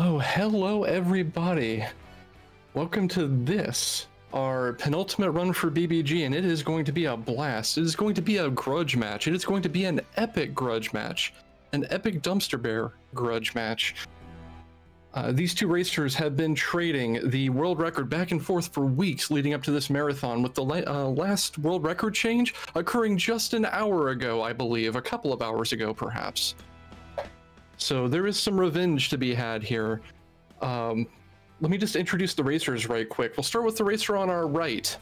Oh, hello everybody. Welcome to this, our penultimate run for BBG, and it is going to be a blast. It is going to be a grudge match. It is going to be an epic grudge match, an epic dumpster bear grudge match. These two racers have been trading the world record back and forth for weeks leading up to this marathon, with the last world record change occurring just an hour ago, I believe, a couple of hours ago perhaps. So there is some revenge to be had here. Let me just introduce the racers right quick. We'll start with the racer on our right.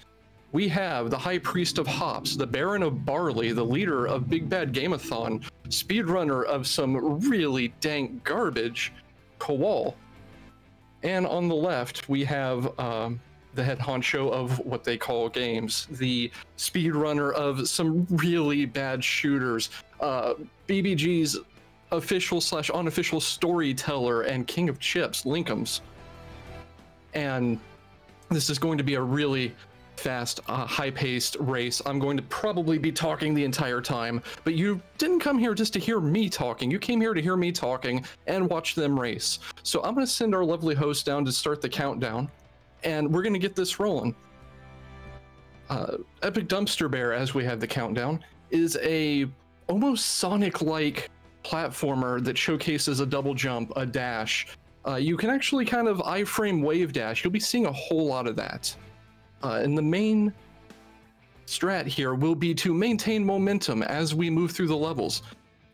We have the High Priest of Hops, the Baron of Barley, the leader of Big Bad Game-a-thon, speedrunner of some really dank garbage, Kowal. And on the left, we have the head honcho of what they call games, the speedrunner of some really bad shooters, BBG's official/unofficial storyteller and king of chips, Linkums. And this is going to be a really fast, high-paced race. I'm going to probably be talking the entire time, but you didn't come here just to hear me talking. You came here to hear me talking and watch them race. So I'm going to send our lovely host down to start the countdown, and we're going to get this rolling. Epic Dumpster Bear, as we have the countdown, is a almost Sonic-like platformer that showcases a double jump, a dash. You can actually kind of iframe wave dash. You'll be seeing a whole lot of that. And the main strat here will be to maintain momentum as we move through the levels.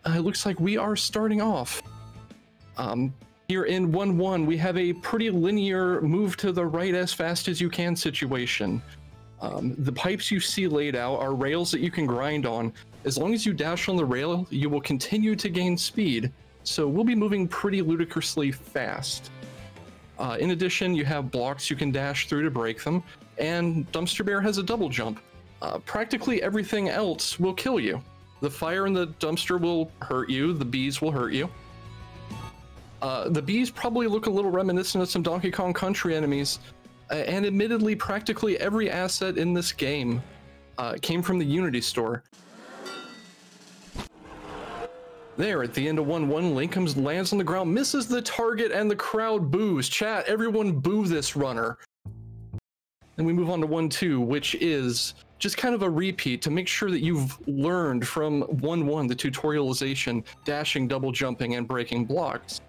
It looks like we are starting off. Here in 1-1, we have a pretty linear move to the right as fast as you can situation. The pipes you see laid out are rails that you can grind on. As long as you dash on the rail, you will continue to gain speed, so we'll be moving pretty ludicrously fast. In addition, you have blocks you can dash through to break them, and Dumpster Bear has a double jump. Practically everything else will kill you. The fire in the dumpster will hurt you, the bees will hurt you. The bees probably look a little reminiscent of some Donkey Kong Country enemies, and admittedly practically every asset in this game came from the Unity store. There, at the end of 1-1, Linkums lands on the ground, misses the target, and the crowd boos. Chat, everyone boo this runner. Then we move on to 1-2, which is just kind of a repeat to make sure that you've learned from 1-1, the tutorialization, dashing, double jumping, and breaking blocks.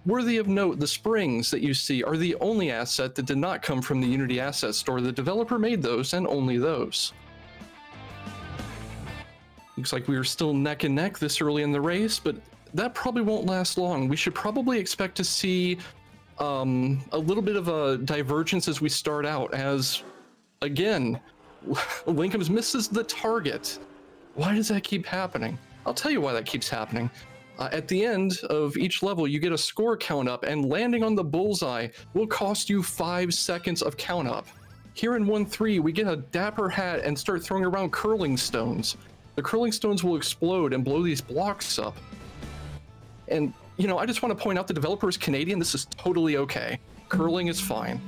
Worthy of note, the springs that you see are the only asset that did not come from the Unity asset store. The developer made those, and only those. Looks like we are still neck and neck this early in the race, but that probably won't last long. We should probably expect to see a little bit of a divergence as we start out, as, again, Linkums misses the target. Why does that keep happening? I'll tell you why that keeps happening. At the end of each level, you get a score count up, and landing on the bullseye will cost you 5 seconds of count up. Here in 1-3, we get a dapper hat and start throwing around curling stones. The curling stones will explode and blow these blocks up. And, you know, I just want to point out the developer is Canadian. This is totally okay. Curling is fine.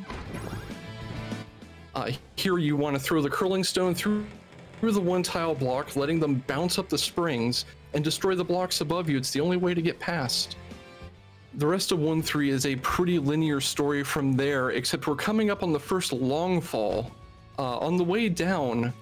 Here you want to throw the curling stone through the one tile block, letting them bounce up the springs and destroy the blocks above you. It's the only way to get past. The rest of 1-3 is a pretty linear story from there, except we're coming up on the first long fall. On the way down,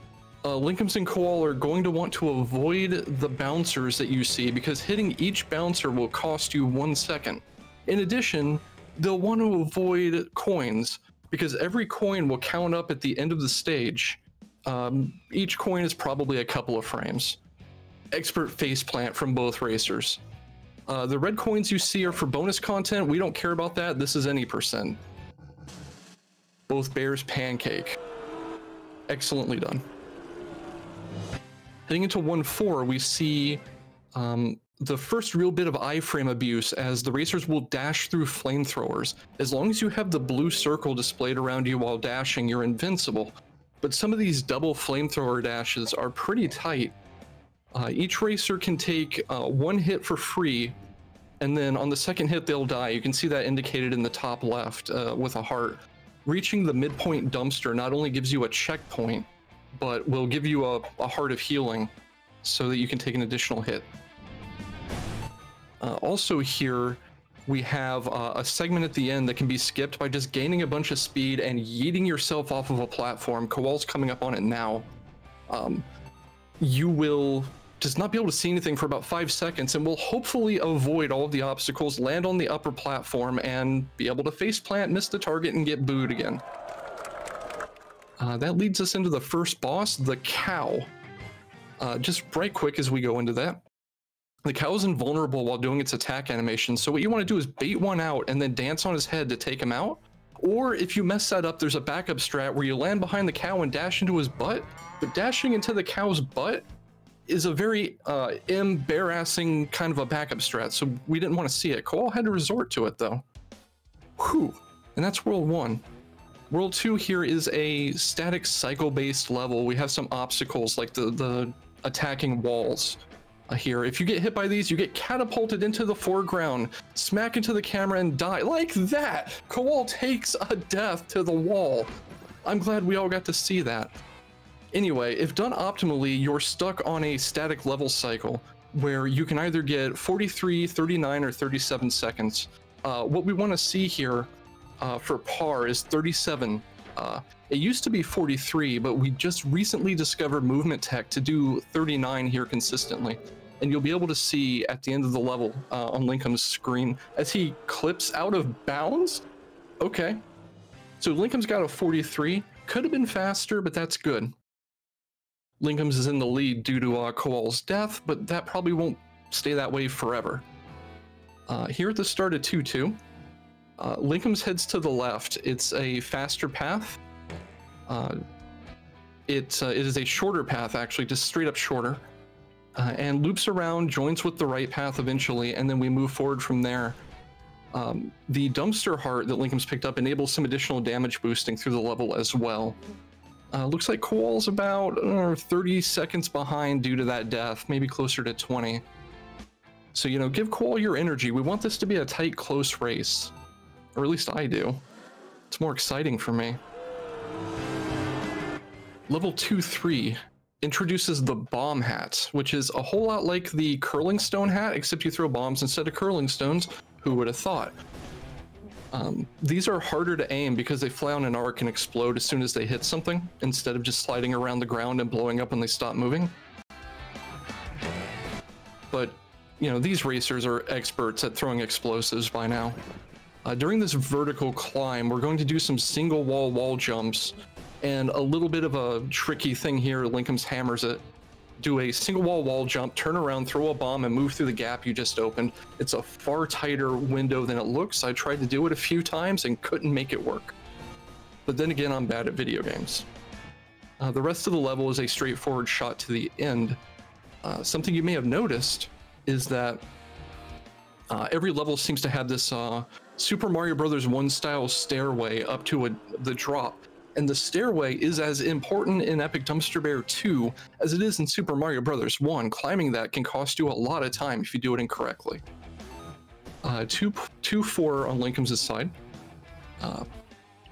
Linkums and Kowal are going to want to avoid the bouncers that you see, because hitting each bouncer will cost you 1 second. In addition, they'll want to avoid coins, because every coin will count up at the end of the stage. Each coin is probably a couple of frames. Expert faceplant from both racers. The red coins you see are for bonus content. We don't care about that. This is any percent. Both bears pancake. Excellently done. Heading into 1-4, we see the first real bit of iframe abuse, as the racers will dash through flamethrowers. As long as you have the blue circle displayed around you while dashing, you're invincible. But some of these double flamethrower dashes are pretty tight. Each racer can take one hit for free, and then on the second hit they'll die. You can see that indicated in the top left with a heart. Reaching the midpoint dumpster not only gives you a checkpoint, but will give you a heart of healing so that you can take an additional hit. Also here, We have a segment at the end that can be skipped by just gaining a bunch of speed and yeeting yourself off of a platform. KowalLazy's coming up on it now. You will just not be able to see anything for about 5 seconds and will hopefully avoid all of the obstacles, land on the upper platform, and be able to faceplant, miss the target, and get booed again. That leads us into the first boss, the cow. Just right quick as we go into that. The cow is invulnerable while doing its attack animation, so what you want to do is bait one out and then dance on his head to take him out. Or if you mess that up, there's a backup strat where you land behind the cow and dash into his butt, but dashing into the cow's butt is a very embarrassing kind of a backup strat, so we didn't want to see it. KowalLazy had to resort to it though. Whew, and that's World 1. World 2 here is a static cycle-based level. We have some obstacles like the attacking walls. Here, if you get hit by these, you get catapulted into the foreground, smack into the camera, and die like that. KowalLazy takes a death to the wall. I'm glad we all got to see that. Anyway, if done optimally, you're stuck on a static level cycle where you can either get 43, 39, or 37 seconds. What we want to see here for par is 37. It used to be 43, but we just recently discovered movement tech to do 39 here consistently. And you'll be able to see at the end of the level on Linkums' screen as he clips out of bounds. Okay, so Linkums got a 43. Could have been faster, but that's good. Linkums is in the lead due to KowalLazy's death, but that probably won't stay that way forever. Here at the start of 2-2, Linkums heads to the left. It's a faster path. It is a shorter path, actually, just straight up shorter. And loops around, joins with the right path eventually, and then we move forward from there. The dumpster heart that Linkums picked up enables some additional damage boosting through the level as well. Looks like KowalLazy's about 30 seconds behind due to that death, maybe closer to 20. So, you know, give KowalLazy your energy. We want this to be a tight, close race. Or at least I do. It's more exciting for me. Level 2-3 introduces the bomb hat, which is a whole lot like the curling stone hat, except you throw bombs instead of curling stones. Who would have thought? These are harder to aim because they fly on an arc and explode as soon as they hit something, instead of just sliding around the ground and blowing up when they stop moving. But, you know, these racers are experts at throwing explosives by now. During this vertical climb, we're going to do some single wall jumps, and a little bit of a tricky thing here. Linkums hammers it. Do a single wall jump, turn around, throw a bomb, and move through the gap you just opened. It's a far tighter window than it looks. I tried to do it a few times and couldn't make it work. But then again, I'm bad at video games. The rest of the level is a straightforward shot to the end. Something you may have noticed is that every level seems to have this Super Mario Bros. 1 style stairway up to the drop. And the stairway is as important in Epic Dumpster Bear 2 as it is in Super Mario Bros. 1. Climbing that can cost you a lot of time if you do it incorrectly. 2-4 on Linkums' side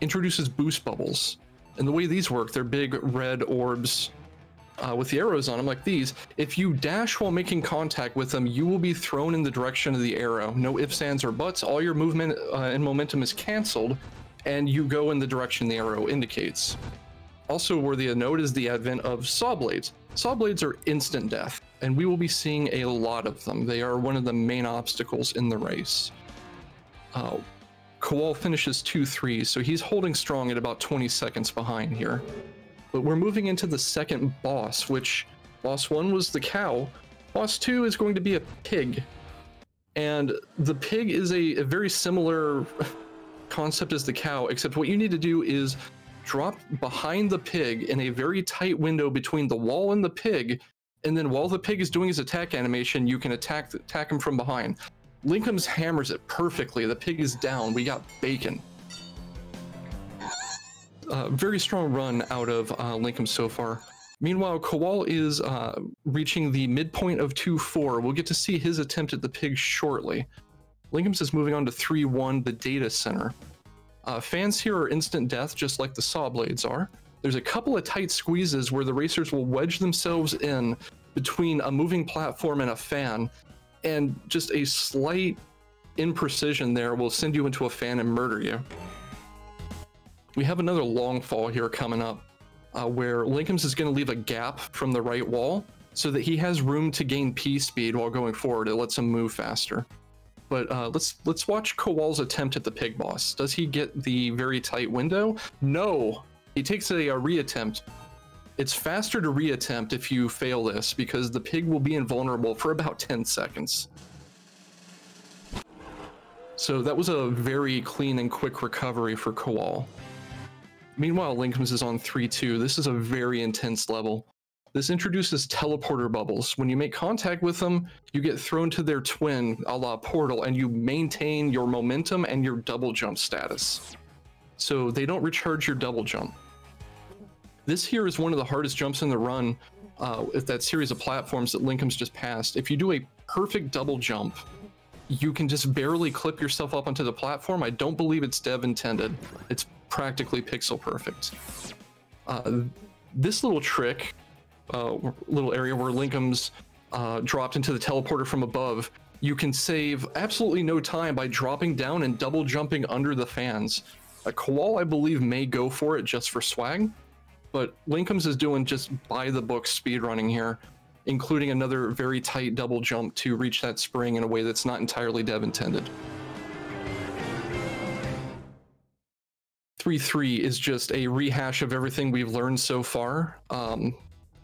introduces boost bubbles. And the way these work, they're big red orbs with the arrows on them like these. If you dash while making contact with them, you will be thrown in the direction of the arrow. No ifs, ands, or buts. All your movement and momentum is canceled, and you go in the direction the arrow indicates. Also worthy of note is the advent of saw blades. Saw blades are instant death, and we will be seeing a lot of them. They are one of the main obstacles in the race. KowalLazy finishes 2-3, so he's holding strong at about 20 seconds behind here. But we're moving into the second boss, which boss 1 was the cow. Boss 2 is going to be a pig. And the pig is a very similar concept as the cow, except what you need to do is drop behind the pig in a very tight window between the wall and the pig, and then while the pig is doing his attack animation, you can attack him from behind. Linkums hammers it perfectly. The pig is down. We got bacon. Very strong run out of Linkums so far. Meanwhile, KowalLazy is reaching the midpoint of 2-4. We'll get to see his attempt at the pig shortly. Linkums is moving on to 3-1, the data center. Fans here are instant death, just like the saw blades are. There's a couple of tight squeezes where the racers will wedge themselves in between a moving platform and a fan, and just a slight imprecision there will send you into a fan and murder you. We have another long fall here coming up, where Linkums is going to leave a gap from the right wall so that he has room to gain P speed while going forward. It lets him move faster. But let's watch KowalLazy's attempt at the pig boss. Does he get the very tight window? No, he takes a reattempt. It's faster to reattempt if you fail this because the pig will be invulnerable for about 10 seconds. So that was a very clean and quick recovery for KowalLazy. Meanwhile, Linkums is on 3-2. This is a very intense level. This introduces teleporter bubbles. When you make contact with them, you get thrown to their twin, a la Portal, and you maintain your momentum and your double jump status. So they don't recharge your double jump. This here is one of the hardest jumps in the run, with that series of platforms that Linkums just passed. If you do a perfect double jump, you can just barely clip yourself up onto the platform. I don't believe it's dev intended. It's practically pixel perfect. This little trick, little area where Linkums dropped into the teleporter from above, you can save absolutely no time by dropping down and double jumping under the fans. KowalLazy, I believe, may go for it just for swag, but Linkums is doing just by the book speedrunning here, including another very tight double jump to reach that spring in a way that's not entirely dev intended. 3-3 is just a rehash of everything we've learned so far.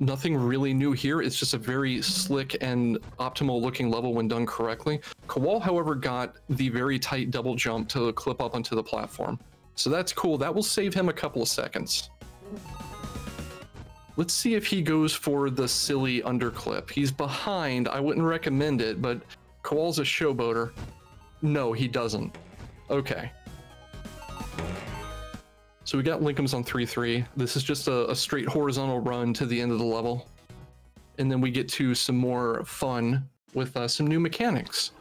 Nothing really new here. It's just a very slick and optimal looking level when done correctly. KowalLazy, however, got the very tight double jump to clip up onto the platform. So that's cool. That will save him a couple of seconds. Let's see if he goes for the silly underclip. He's behind. I wouldn't recommend it, but KowalLazy's a showboater. No, he doesn't. Okay. So we got Linkums on 3-3. This is just a straight horizontal run to the end of the level. And then we get to some more fun with some new mechanics.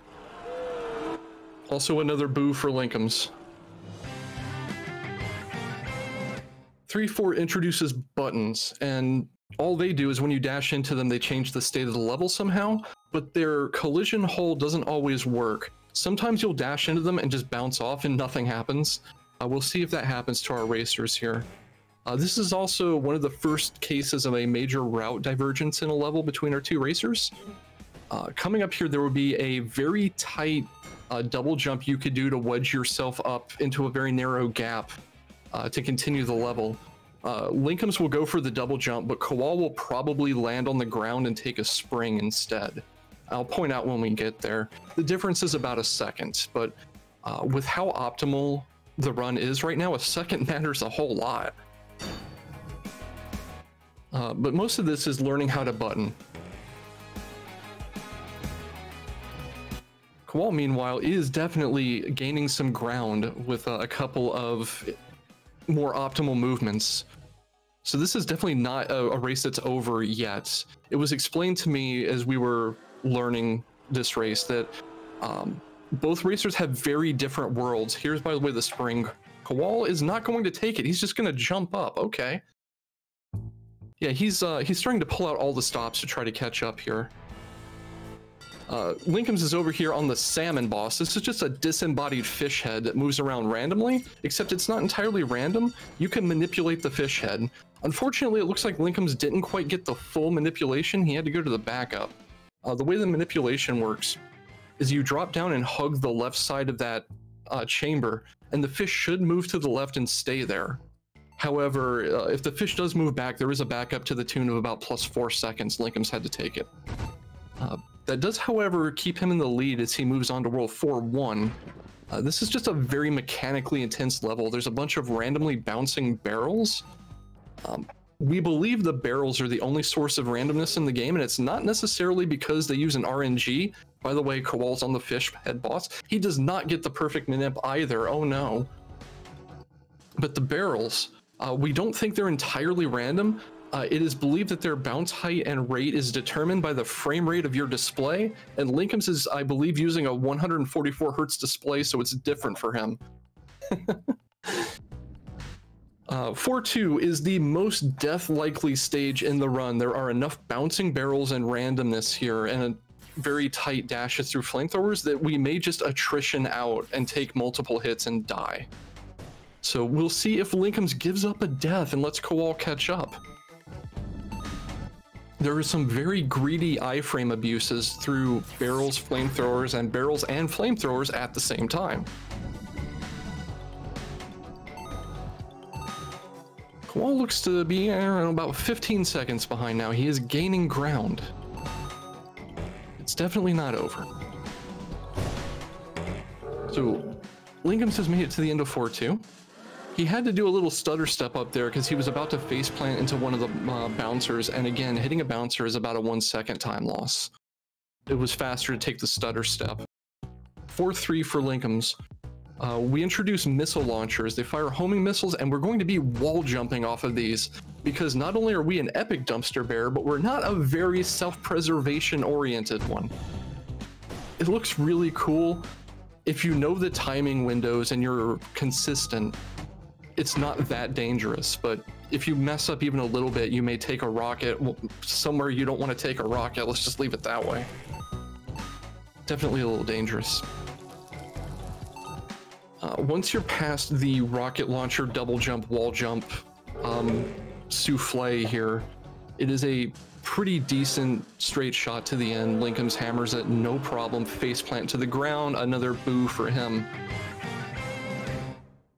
Also another boo for Linkums. 3-4 introduces buttons, and all they do is when you dash into them, they change the state of the level somehow, but their collision hold doesn't always work. Sometimes you'll dash into them and just bounce off and nothing happens. We'll see if that happens to our racers here. This is also one of the first cases of a major route divergence in a level between our two racers. Coming up here, there will be a very tight double jump you could do to wedge yourself up into a very narrow gap to continue the level. Linkums will go for the double jump, but KowalLazy will probably land on the ground and take a spring instead. I'll point out when we get there. The difference is about a second, but with how optimal the run is right now, a second matters a whole lot. But most of this is learning how to button. KowalLazy, meanwhile, is definitely gaining some ground with a couple of more optimal movements. So this is definitely not a race that's over yet. It was explained to me as we were learning this race that both racers have very different worlds. Here's, by the way, the spring. KowalLazy is not going to take it. He's just going to jump up. Okay. Yeah, he's starting to pull out all the stops to try to catch up here. Linkums is over here on the Salmon Boss. This is just a disembodied fish head that moves around randomly, except it's not entirely random. You can manipulate the fish head. Unfortunately, it looks like Linkums didn't quite get the full manipulation. He had to go to the backup. The way the manipulation works is you drop down and hug the left side of that chamber, and the fish should move to the left and stay there. However, if the fish does move back, there is a backup to the tune of about +4 seconds. Linkums had to take it. That does, however, keep him in the lead as he moves on to World 4-1. This is just a very mechanically intense level. There's a bunch of randomly bouncing barrels. We believe the barrels are the only source of randomness in the game, and it's not necessarily because they use an RNG. By the way, KowalLazy's on the fish head boss. He does not get the perfect manip either. Oh no. But the barrels, we don't think they're entirely random. It is believed that their bounce height and rate is determined by the frame rate of your display, and Linkums is, I believe, using a 144 hertz display, so it's different for him. 4-2 is the most death-likely stage in the run. There are enough bouncing barrels and randomness here, and very tight dashes through flamethrowers that we may just attrition out and take multiple hits and die. So we'll see if Linkums gives up a death and lets Kowal catch up. There are some very greedy iframe abuses through barrels, flamethrowers, and barrels and flamethrowers at the same time. Kowal looks to be about 15 seconds behind now. He is gaining ground. It's definitely not over. So Linkums has made it to the end of 4-2. He had to do a little stutter step up there because he was about to faceplant into one of the bouncers, and again, hitting a bouncer is about a 1 second time loss. It was faster to take the stutter step. 4-3 for Linkums. We introduce missile launchers. They fire homing missiles, and we're going to be wall jumping off of these because not only are we an epic dumpster bear, but we're not a very self-preservation oriented one. It looks really cool. If you know the timing windows and you're consistent, it's not that dangerous, but if you mess up even a little bit, you may take a rocket somewhere you don't want to take a rocket. Let's just leave it that way. Definitely a little dangerous. Once you're past the rocket launcher, double jump, wall jump, souffle here, it is a pretty decent straight shot to the end. Linkums hammers it, no problem. Faceplant to the ground, another boo for him.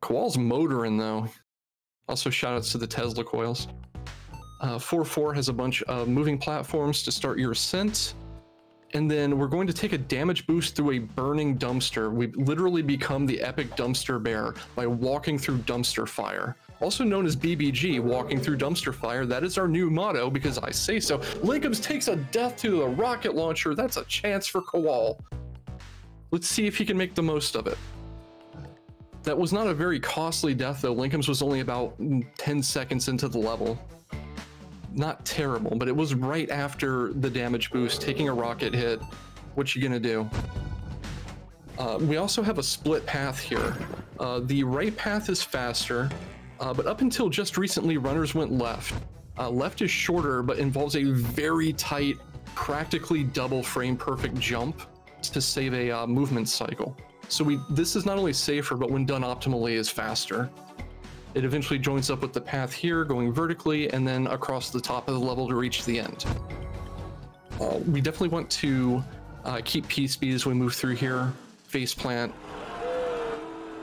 Kowal's motoring though. Also shoutouts to the Tesla coils. 4-4 has a bunch of moving platforms to start your ascent. And then we're going to take a damage boost through a burning dumpster. We literally become the epic dumpster bear by walking through dumpster fire. Also known as BBG, walking through dumpster fire. That is our new motto because I say so. Linkums takes a death to the rocket launcher. That's a chance for Kowal. Let's see if he can make the most of it. That was not a very costly death though. Linkums was only about 10 seconds into the level. Not terrible, but it was right after the damage boost, taking a rocket hit. What you gonna do? We also have a split path here. The right path is faster, but up until just recently, runners went left. Left is shorter, but involves a very tight, practically double frame perfect jump to save a movement cycle. So this is not only safer, but when done optimally is faster. It eventually joins up with the path here, going vertically, and then across the top of the level to reach the end. We definitely want to keep P-speed as we move through here, faceplant,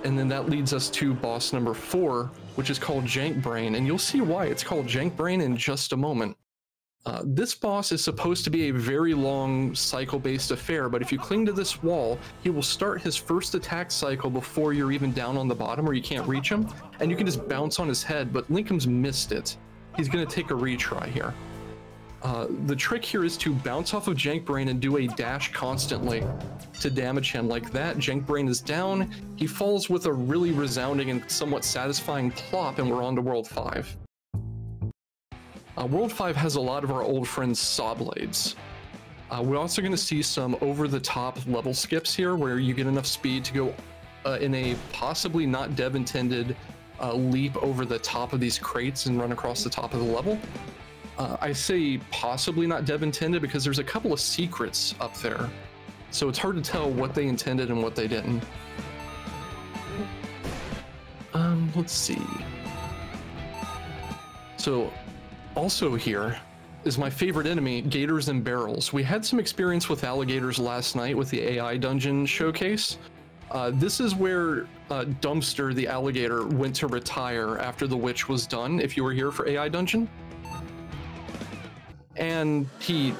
and then that leads us to boss number 4, which is called Jank Brain, and you'll see why it's called Jank Brain in just a moment. This boss is supposed to be a very long cycle-based affair, but if you cling to this wall, he will start his first attack cycle before you're even down on the bottom or you can't reach him, and you can just bounce on his head, but Linkums missed it. He's going to take a retry here. The trick here is to bounce off of Jank Brain and do a dash constantly to damage him like that. Jank Brain is down, he falls with a really resounding and somewhat satisfying plop, and we're on to World 5. World 5 has a lot of our old friends saw blades. We're also going to see some over-the-top level skips here where you get enough speed to go in a possibly not dev intended leap over the top of these crates and run across the top of the level. I say possibly not dev intended because there's a couple of secrets up there, so it's hard to tell what they intended and what they didn't. Let's see. So also here is my favorite enemy, gators and barrels. We had some experience with alligators last night with the AI dungeon showcase. This is where Dumpster, the alligator, went to retire after the witch was done, if you were here for AI dungeon. And he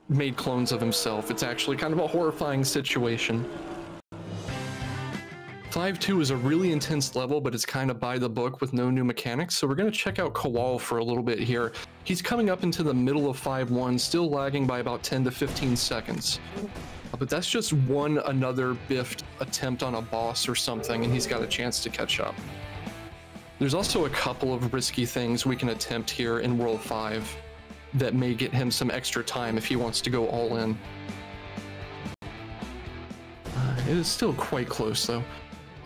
made clones of himself. It's actually kind of a horrifying situation. 5-2 is a really intense level, but it's kind of by the book with no new mechanics, so we're going to check out Kowal for a little bit here. He's coming up into the middle of 5-1, still lagging by about 10 to 15 seconds. But that's just another biffed attempt on a boss or something, and he's got a chance to catch up. There's also a couple of risky things we can attempt here in World 5 that may get him some extra time if he wants to go all in. It is still quite close though.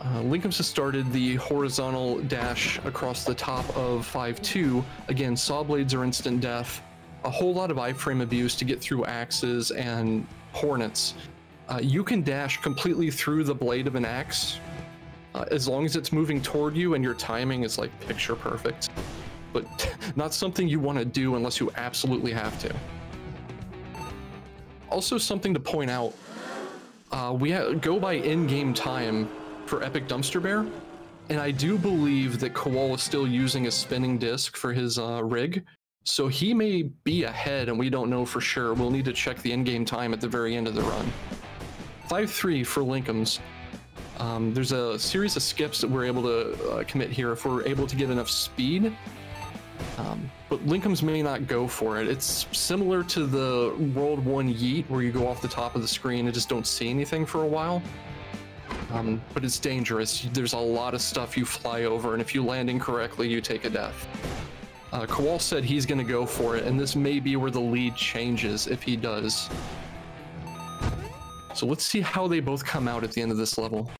Linkums has started the horizontal dash across the top of 5-2. Again, saw blades are instant death. A whole lot of iframe abuse to get through axes and Hornets. You can dash completely through the blade of an axe as long as it's moving toward you and your timing is like picture perfect, but not something you want to do unless you absolutely have to. Also, something to point out, we go by in-game time for Epic Dumpster Bear, and I do believe that Kowal is still using a spinning disc for his rig, so he may be ahead and we don't know for sure. We'll need to check the in-game time at the very end of the run. 5-3 for Linkums. There's a series of skips that we're able to commit here if we're able to get enough speed, but Linkums may not go for it. It's similar to the World 1 Yeet where you go off the top of the screen and just don't see anything for a while. But it's dangerous. There's a lot of stuff you fly over, and if you land incorrectly, you take a death. Kowal said he's going to go for it, and this may be where the lead changes if he does. So let's see how they both come out at the end of this level.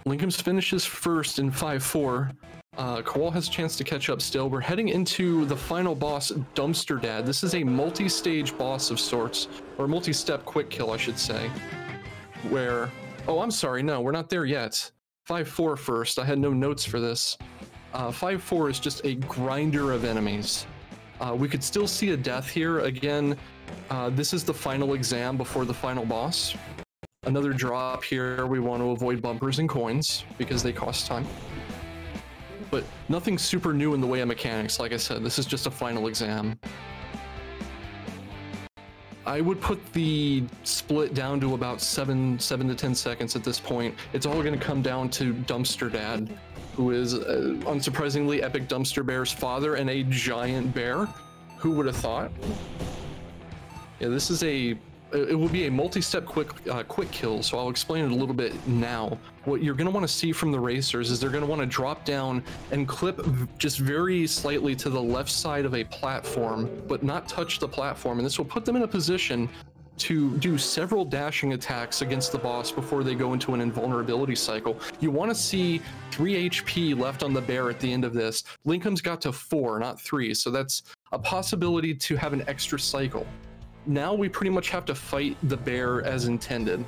Linkums finishes first in 5-4. Kowal has a chance to catch up still. We're heading into the final boss, Dumpster Dad. This is a multi-stage boss of sorts, or multi-step quick kill, I should say, where... Oh, I'm sorry, no, we're not there yet. 5-4 first. I had no notes for this. 5-4 is just a grinder of enemies. We could still see a death here. Again, this is the final exam before the final boss. Another drop here. We want to avoid bumpers and coins because they cost time. But nothing super new in the way of mechanics. Like I said, this is just a final exam. I would put the split down to about 7 to 10 seconds at this point. It's all going to come down to Dumpster Dad, who is unsurprisingly Epic Dumpster Bear's father and a giant bear. Who would have thought? Yeah, this is it will be a multi-step quick kill, so I'll explain it a little bit now. What you're going to want to see from the racers is they're going to want to drop down and clip just very slightly to the left side of a platform, but not touch the platform, and this will put them in a position to do several dashing attacks against the boss before they go into an invulnerability cycle. You want to see 3 HP left on the bear at the end of this. Linkums got to 4, not 3, so that's a possibility to have an extra cycle. Now we pretty much have to fight the bear as intended,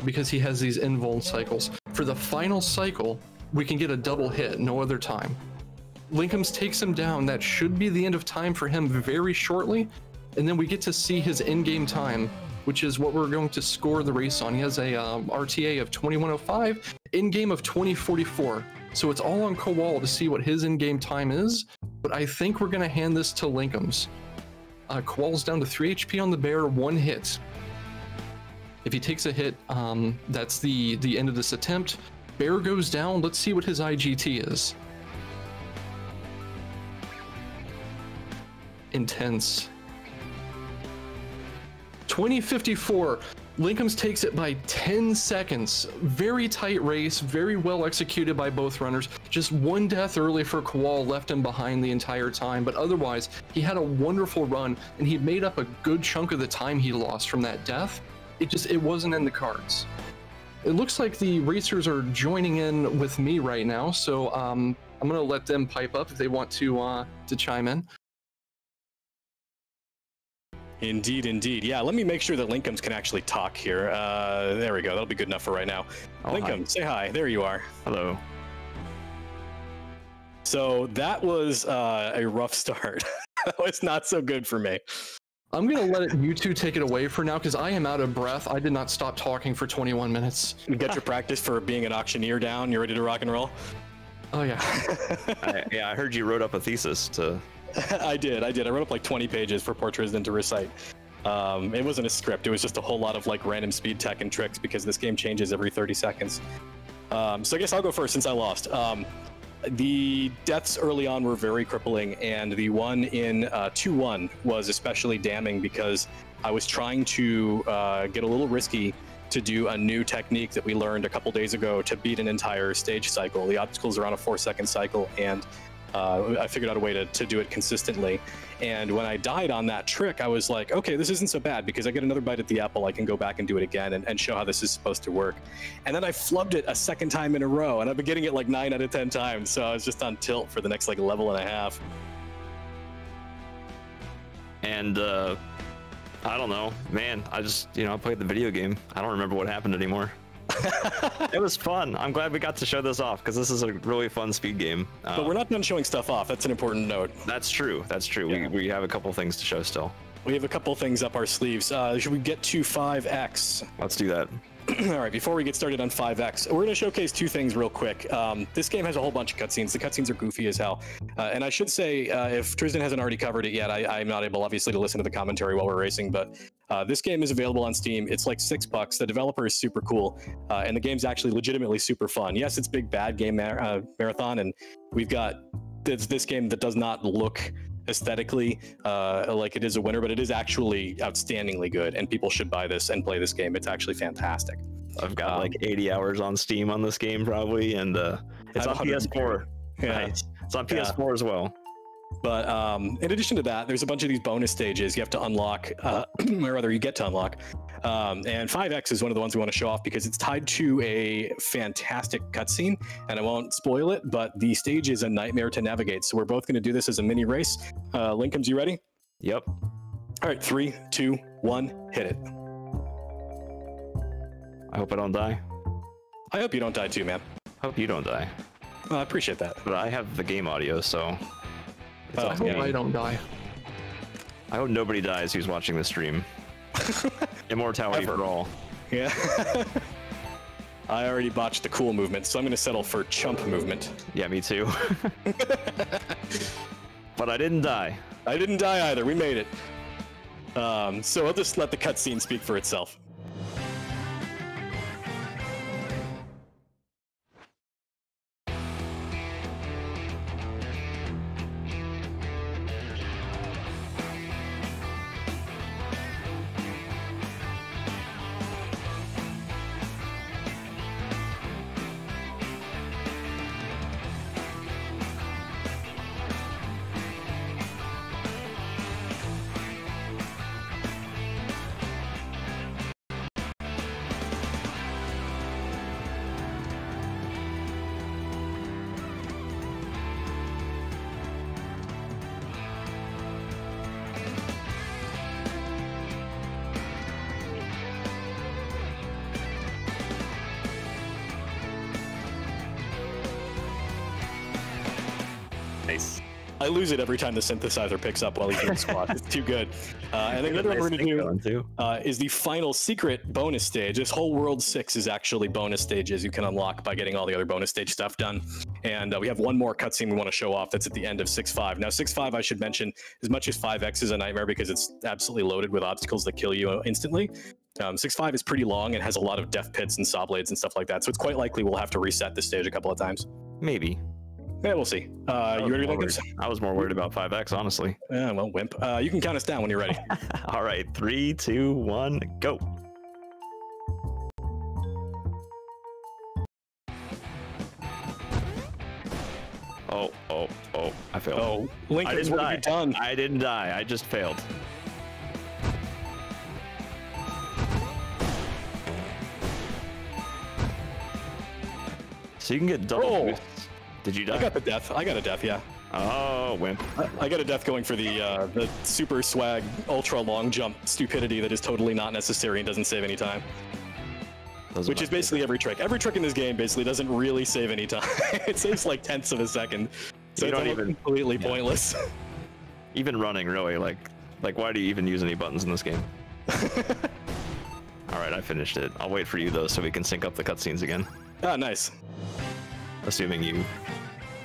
because he has these invuln cycles. For the final cycle, we can get a double hit, no other time. Linkums takes him down. That should be the end of time for him very shortly, and then we get to see his in-game time, which is what we're going to score the race on. He has a RTA of 21:05, in-game of 20:44. So it's all on Kowal to see what his in-game time is, but I think we're going to hand this to Linkums. Kowal's down to 3 HP on the bear, 1 hit. If he takes a hit, that's the end of this attempt. Bear goes down. Let's see what his IGT is. Intense. 20:54. Linkums takes it by 10 seconds. Very tight race, very well executed by both runners. Just 1 death early for Kowal left him behind the entire time, but otherwise, he had a wonderful run, and he made up a good chunk of the time he lost from that death. It wasn't in the cards. It looks like the racers are joining in with me right now, so I'm gonna let them pipe up if they want to chime in. Indeed, indeed. Yeah, let me make sure that Linkums can actually talk here. There we go. That'll be good enough for right now. Oh, Linkums, say hi. There you are. Hello. So that was a rough start. That was not so good for me. I'm going to let you two take it away for now because I am out of breath. I did not stop talking for 21 minutes. You got your practice for being an auctioneer down. You ready to rock and roll? Oh, yeah. I heard you wrote up a thesis to... I did. I wrote up like 20 pages for Poor Tristan to recite. It wasn't a script. It was just a whole lot of like random speed tech and tricks because this game changes every 30 seconds. So I guess I'll go first since I lost. The deaths early on were very crippling, and the one in 2-1 was especially damning because I was trying to get a little risky to do a new technique that we learned a couple days ago to beat an entire stage cycle. The obstacles are on a 4-second cycle, and I figured out a way to do it consistently. And when I died on that trick, I was like, okay, this isn't so bad because I get another bite at the apple. I can go back and do it again and show how this is supposed to work. And then I flubbed it a second time in a row, and I've been getting it like 9 out of 10 times. So I was just on tilt for the next like level and a half. And I don't know, man. I just, I played the video game. I don't remember what happened anymore. It was fun. I'm glad we got to show this off because this is a really fun speed game. But we're not done showing stuff off. That's an important note. That's true. That's true. Yeah. We have a couple things to show still. We have a couple things up our sleeves. Should we get to 5X? Let's do that. All right, before we get started on 5X, we're going to showcase two things real quick. This game has a whole bunch of cutscenes. The cutscenes are goofy as hell. And I should say, if Tristan hasn't already covered it yet, I'm not able, obviously, to listen to the commentary while we're racing, but this game is available on Steam. It's like $6. The developer is super cool, and the game's actually legitimately super fun. Yes, it's big bad game marathon, and we've got this game that does not look aesthetically like it is a winner, but it is actually outstandingly good, and people should buy this and play this game. It's actually fantastic. I've got like 80 hours on Steam on this game probably, and it's on PS4. Yeah. Nice. It's on PS4 as well. But in addition to that, there's a bunch of these bonus stages you have to unlock, or rather you get to unlock. And 5X is one of the ones we want to show off because it's tied to a fantastic cutscene, and I won't spoil it, but the stage is a nightmare to navigate. So we're both going to do this as a mini race. Linkums, you ready? Yep. All right, 3, 2, 1, hit it. I hope I don't die. I hope you don't die too, man. Hope you don't die. I appreciate that. But I have the game audio, so... I hope I don't die. I hope nobody dies who's watching the stream. Immortality for all. Yeah. I already botched the cool movement, so I'm going to settle for chump movement. Yeah, me too. But I didn't die. I didn't die either. We made it. So I'll just let the cutscene speak for itself. Nice. I lose it every time the synthesizer picks up while he's doing squats. It's too good. And then the other one we're going to do is the final secret bonus stage. This whole World 6 is actually bonus stages you can unlock by getting all the other bonus stage stuff done. And we have one more cutscene we want to show off that's at the end of 6.5. Now, 6.5, I should mention, as much as 5X is a nightmare because it's absolutely loaded with obstacles that kill you instantly, 6.5 is pretty long and has a lot of death pits and saw blades and stuff like that. So it's quite likely we'll have to reset this stage a couple of times. Maybe. Yeah, we'll see. You ready, Linkums? I was more worried about 5X, honestly. Yeah, well, wimp. You can count us down when you're ready. All right, 3, 2, 1, go. Oh, I failed. Oh, Linkums, what have you done? I didn't die. I just failed. So you can get double boosts. Did you die? I got the death. I got a death, yeah. Oh, wimp. I got a death going for the super swag, ultra long jump stupidity that is totally not necessary and doesn't save any time. Which is basically every trick. Every trick in this game basically doesn't really save any time. It saves like tenths of a second. So you it's don't even completely pointless. Even running, really, like why do you even use any buttons in this game? All right, I finished it. I'll wait for you though, so we can sync up the cutscenes again. Ah, nice. Assuming you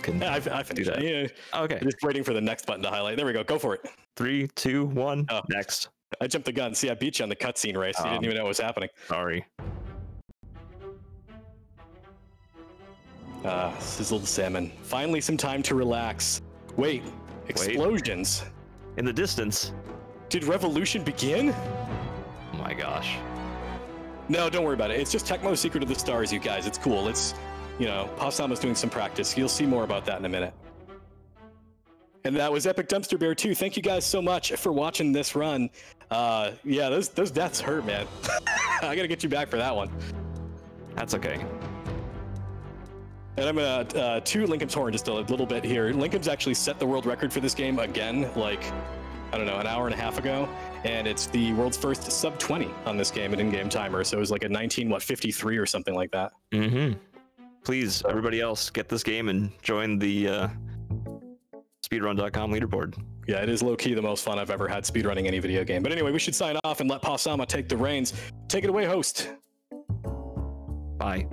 can. Yeah, I finished that. Yeah. Okay. Just waiting for the next button to highlight. There we go. Go for it. 3, 2, 1. Oh. Next. I jumped the gun. See, I beat you on the cutscene race. You didn't even know what was happening. Sorry. Sizzled salmon. Finally, some time to relax. Wait, explosions. In the distance. Did revolution begin? Oh my gosh. No, don't worry about it. It's just Tecmo's Secret of the Stars, you guys. It's cool. It's, you know, Pasama's doing some practice. You'll see more about that in a minute. And that was Epic Dumpster Bear 2. Thank you guys so much for watching this run. Yeah, those deaths hurt, man. I gotta get you back for that one. That's okay. And I'm gonna toot Linkum's horn just a little bit here. Linkum's actually set the world record for this game again. Like, I don't know, an hour and a half ago, and it's the world's first sub 20 on this game at in-game timer. So it was like a 1953 or something like that. Mm-hmm. Please, everybody else, get this game and join the speedrun.com leaderboard. Yeah, it is low-key the most fun I've ever had speedrunning any video game. But anyway, we should sign off and let Pasama take the reins. Take it away, host. Bye.